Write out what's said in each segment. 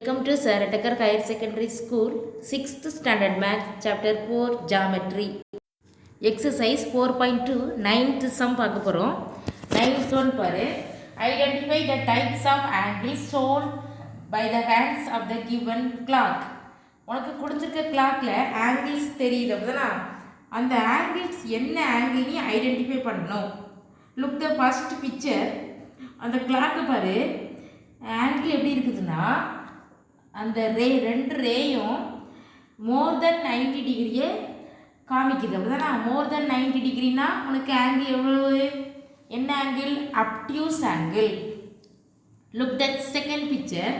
Welcome to Sarah Tucker Higher Secondary School, 6th Standard Math, Chapter 4, Geometry. Exercise 4.2, 9th sum பார்க்க போகிறோம். 9th one பாரு. Identify the types of angles shown by the hands of the given clock. உனக்கு கொடுத்துருக்க கிளாக்கில் angles தெரியுது அப்படிதானா? அந்த angles என்ன ஆங்கிள்னு identify பண்ணணும். Look the first picture. அந்த கிளாக்கை பாரு, ஆங்கிள் எப்படி இருக்குதுன்னா அந்த ரெண்டு ரேயும் மோர் தென் 90 டிகிரியை காமிக்குது அப்படிதானா? மோர் தென் 90 டிகிரினா உனக்கு ஆங்கிள் எவ்வளவு? என்ன angle? Obtuse angle. Look that second picture.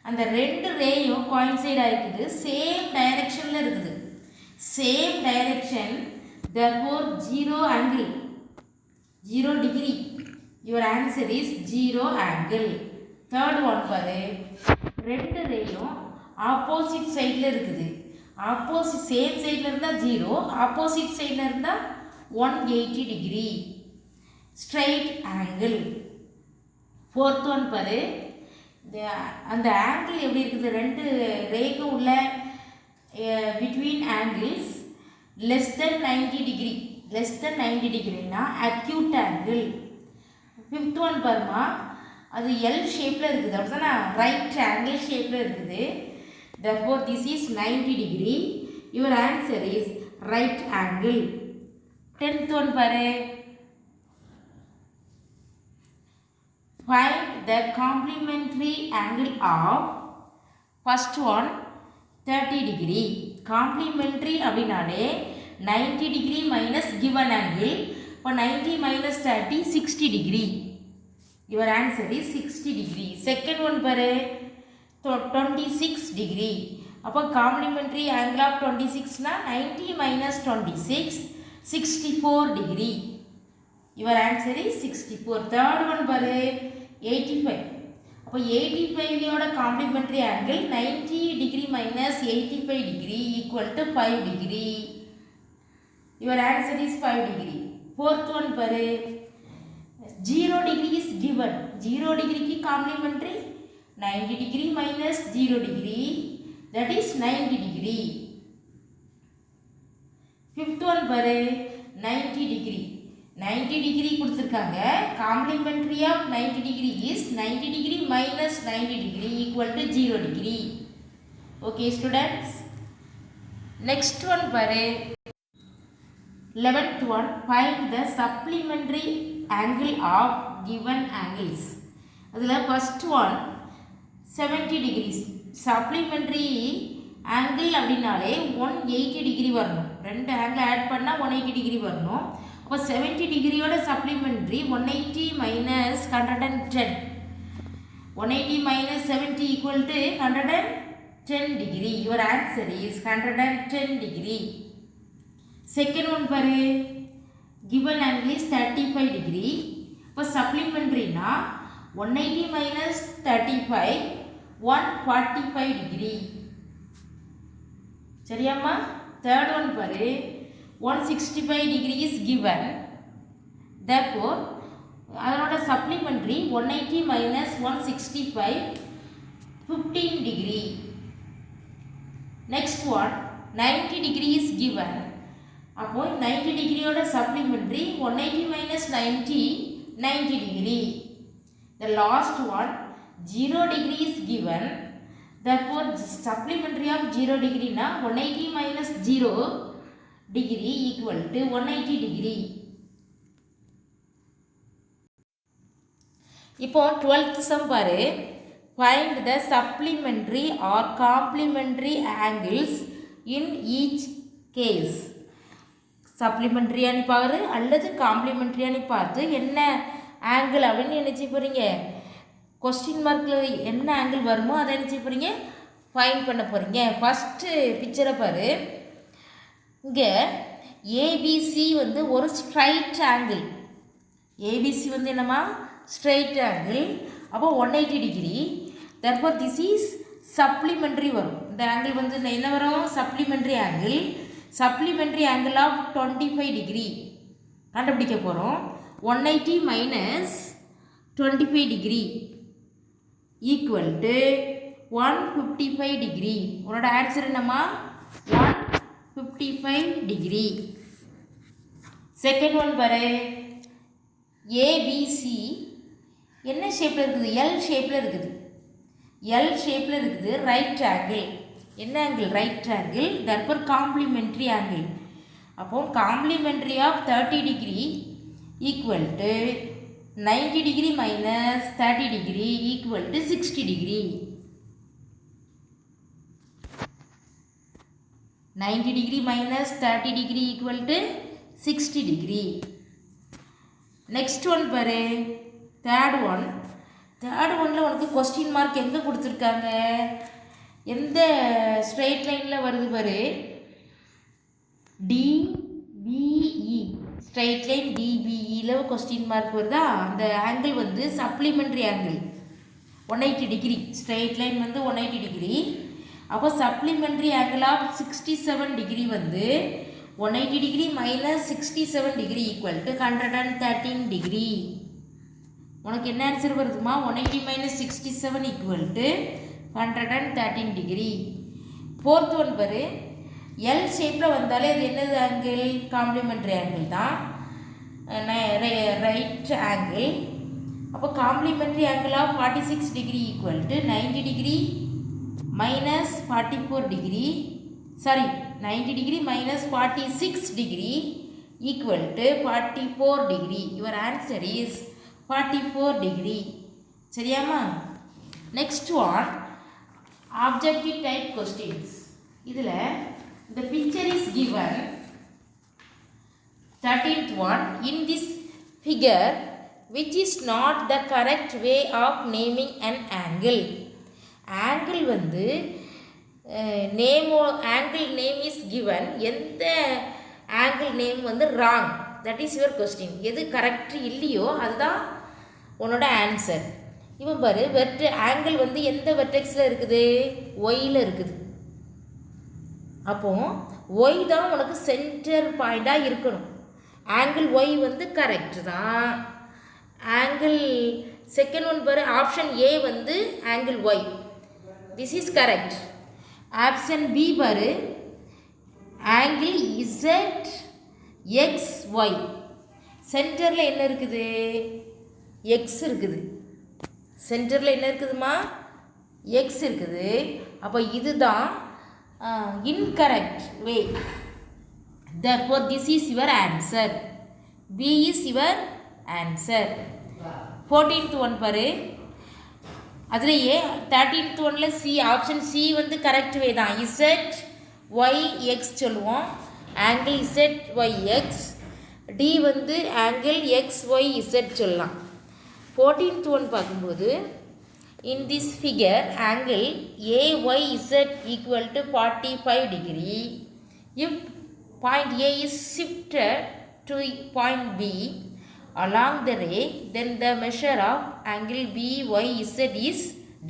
அந்த ரெண்டு ரேயும் கோயின்சைட் ஆகிருக்குது, சேம் டைரக்ஷனில் இருக்குது. Same direction, therefore 0 angle, 0 degree. Your answer is 0 angle. Third one பாரு, ரெண்டு ரேயும் ஆப்போசிட் சைடில் இருக்குது. ஆப்போசிட் சேம் சைடில் இருந்தால் 0, ஆப்போசிட் சைடில் இருந்தால் 180 degree. Straight angle. Fourth one பாரு, அந்த ஆங்கிள் எப்படி இருக்குது? ரெண்டு ரேக்கும் உள்ள between angles less than 90 degree. Less than 90 டிகிரினா அக்யூட் ஆங்கிள். ஃபிஃப்த் ஒன் பாருமா, அது எல் ஷேப்பில் இருக்குது அப்படின்னா ரைட் ஆங்கிள் ஷேப்பில் இருக்குது. therefore this is 90 degree. your answer is right angle. 10th one பாரு, find the complementary angle of first one 30 degree. complementary அப்படின்னாலே 90 degree minus given angle. இப்போ 90 minus 30 60 degree. your answer is 60 degree. second one பாரு, 26 degree. அப்போ complementary angle of 26 னா 90 minus 26 64 degree. your answer is 64. third one பாரு, 85. அப்போ 85 யோட complementary angle 90 degree minus 85 degree equal to 5 degree. your answer is 5 degree. fourth one பாரு, 0 degree is given. 0 degree की complementary 90 degree minus 0 degree, that is 90 degree. fifth one பாரு, 90 degree. 90 degree கொடுத்திருக்காங்க. complementary of 90 degree is 90 degree minus 90 degree equal to 0 degree. okay students, next one பாரு, 11th one, find the supplementary angle of given angles. அதில் first one 70 degrees. supplementary angle அப்படின்னாலே 180 degree வரணும். ரெண்டு angle add பண்ணால் 180 degree வரணும். அப்போ 70 டிகிரியோட supplementary 180 minus 110. 180 minus 70 equal to 110 degree. your answer is 110 degree. second one பாரு, given angle is 35 degree. இப்போ supplementary னா 180 minus 35 145 degree. சரியாம்மா? third one பாரு, 165 degree is given. therefore அதனோட supplementary 180 minus 165 15 degree. next one 90 degree is given. அப்போ 90 டிகிரியோட supplementary 180 minus 90 90 degree. the last one 0 degree is given. therefore supplementary of 0 degree na 180 minus 0 degree equal to 180 degree. இப்போ 12th sum பாரு, find the supplementary or complementary angles in each case. சப்ளிமெண்ட்ரியானு பாரு அல்லது காம்ப்ளிமெண்ட்ரியானு பார்த்து என்ன angle அப்படின்னு நினச்சி போகிறீங்க. Question மார்க்கில் என்ன ஆங்கிள் வருமோ அதை நினச்சி போகிறீங்க, ஃபைண்ட் பண்ண போகிறீங்க. ஃபஸ்ட்டு பிக்சரை பாரு. இங்கே ஏபிசி வந்து ஒரு ஸ்ட்ரைட் ஆங்கிள். ஏபிசி வந்து என்னம்மா? Straight angle. அப்போ 180 degree. therefore this is supplementary வரும். இந்த ஆங்கிள் வந்து என்ன வரும்? Supplementary angle. supplementary angle of 25 degree கண்டுபிடிக்க போகிறோம். 180 minus 25 degree equal to 155 degree. உன்னோட ஆன்சர் என்னம்மா? 155 டிகிரி. செகண்ட் ஒன் பாரு. ஏபிசி என்ன ஷேப்பில் இருக்குது? எல் ஷேப்பில் இருக்குது. எல் ஷேப்பில் இருக்குது. Right angle. என்ன angle? Right angle. Therefore complementary angle. அப்போ complementary of 30 degree equal to 90 degree minus 30 degree equal to 60 degree. 90 degree minus 30 degree equal to 60 degree. Next one பாரு. தேர்ட் ஒன்னில் உனக்கு கொஸ்டின் மார்க் எங்கே கொடுத்துருக்காங்க? எந்த ஸ்ட்ரெயிட் லைனில் வருது பாரு. டிபிஇ ஸ்ட்ரெயிட் லைன் டிபிஇயில் கொஸ்டின் மார்க் வருதா? அந்த ஆங்கிள் வந்து supplementary angle 180 degree. Straight line வந்து 180 டிகிரி. அப்போ சப்ளிமெண்ட்ரி ஆங்கிள் ஆஃப் 67 டிகிரி வந்து 180 degree minus 67 degree equal to 113 degree. உனக்கு என்ன ஆன்சர் வருதுமா? 180 minus 67 equal to 113 degree. Fourth one பாரு. எல் ஷேப்பில் வந்தாலே அது என்னது ஆங்கிள்? காம்ப்ளிமெண்ட்ரி ஆங்கிள் தான். Right angle. அப்போ complementary angle of 46 degree equal to 90 degree minus 44 degree. Sorry, 90 degree minus 46 degree equal to 44 degree. Your answer is 44 degree. சரியாம்மா? Next one objective type questions. இதில் the picture is given. 13th one. In this figure, which is not the correct way of naming an angle? Angle வந்து angle name is given. எந்த angle name வந்து wrong? That is your question. எது correct இல்லையோ அதுதான் உன்னோட answer. இவன் பாரு, angle வந்து எந்த வெர்டெக்ஸில் இருக்குது? ஒயில் இருக்குது. அப்போ ஒய் தான் உனக்கு சென்டர் பாயிண்டாக இருக்கணும். ஆங்கிள் ஒய் வந்து கரெக்ட் தான். ஆங்கிள் செகண்ட் ஒன் பாரு. ஆப்ஷன் ஏ வந்து angle Y. This is correct. Option B பாரு. Angle Z X Y. சென்டரில் என்ன இருக்குது? எக்ஸ் இருக்குது. சென்டரில் என்ன இருக்குதுமா? எக்ஸ் இருக்குது. அப்போ இதுதான் incorrect way. Therefore this is your answer. B is your answer. 14th one பாரு. அதுலேயே 13th ஒன்ல சி. ஆப்ஷன் சி வந்து கரெக்ட் வே தான். இசட் ஒய் எக்ஸ் சொல்லுவோம். Angle Z Y X. D வந்து ஆங்கிள் எக்ஸ் ஒய் இசட் சொல்லலாம். 14th ஒன் பார்க்கும்போது in this figure angle AYZ equal to 45 degree. If point A is shifted to point B along the ray, then the measure of angle BYZ is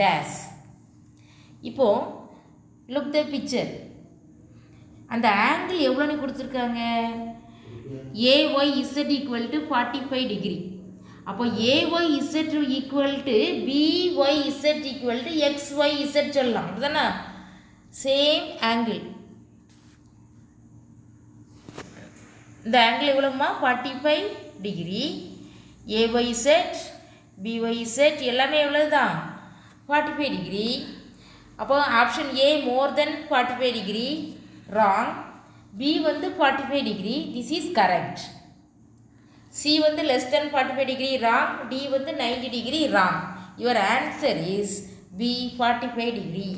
dash. இப்போ look the picture. அந்த angle எவ்வளோன்னு கொடுத்துருக்காங்க? AYZ equal to 45 degree. அப்போ AYZ equal to BYZ equal to XYZ சொல்லலாம். அப்படிதானே? Same angle. இந்த angle எவ்வளோம்மா? 45 degree. AYZ BYZ எல்லாமே எவ்வளோ தான்? 45 டிகிரி. அப்போ option A more then 45 degree wrong. B வந்து 45 degree. This is correct. C வந்து less than 45 degree wrong. D வந்து 90 degree wrong. Your answer is B 45 degree.